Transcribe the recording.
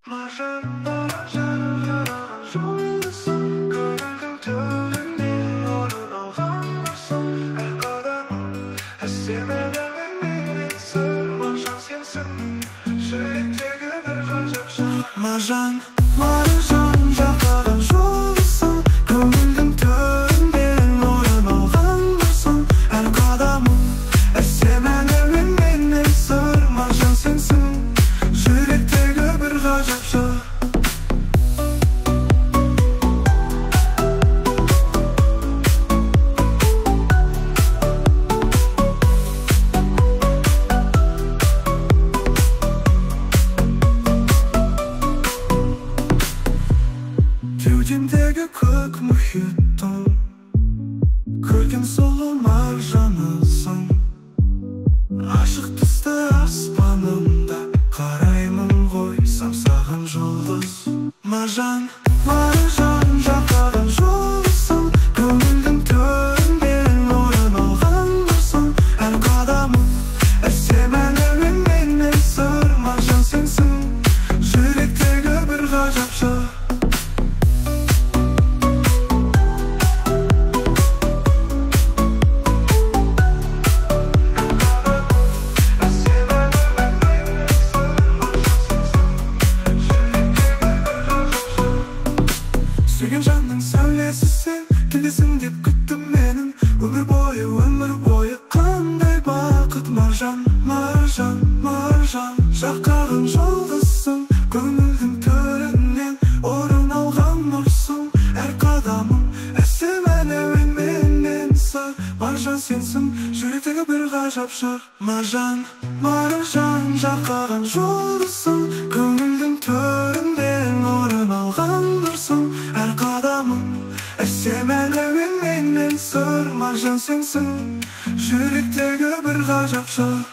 Marjan, marjan, жұлдызым, көңілдің төрінен орын алған нұрсың. Әр қадамың әсемелі менен сыр. Маржан сенсің, жүректегі бір ғажап жыр. Маржан, маржан, жақтаған жұлдызым, көңілдің төрінен орын алған нұрсың. Әр қадамың әсемелі менен сыр. Маржан сенсің, жүректегі бір ғажап жыр. Кеудемдегі көк мұхиттың көркем сұлу маржанысың. Ашық түсті аспанымда қараймын ғой самсаған жұлдыз. Маржан, маржан, жақтаған жұлдызым, көңілдің төрінен орын алған нұрсың. Әр қадамың әсемелі менен сыр. Маржан сенсің, жүректегі бір ғажап жыр. Сүйген жанның сәулесі сен, келесің деп күттім менің. Өмір бойы қандай бақыт. Маржан, маржан, маржан, жаққан жұлдызым, көңілдің төрінен орын алған нұрсың. Әр қадамың әсемелі менен сыр. Маржан сенсің, жүректегі бір ғажап жыр. Маржан, маржан, жаққан жұлдызым, көңілдің төрінен орын алған нұрсың. Әр қадамың әсемелі менен сыр. Маржан сенсің, жүректегі бір ғажап жыр.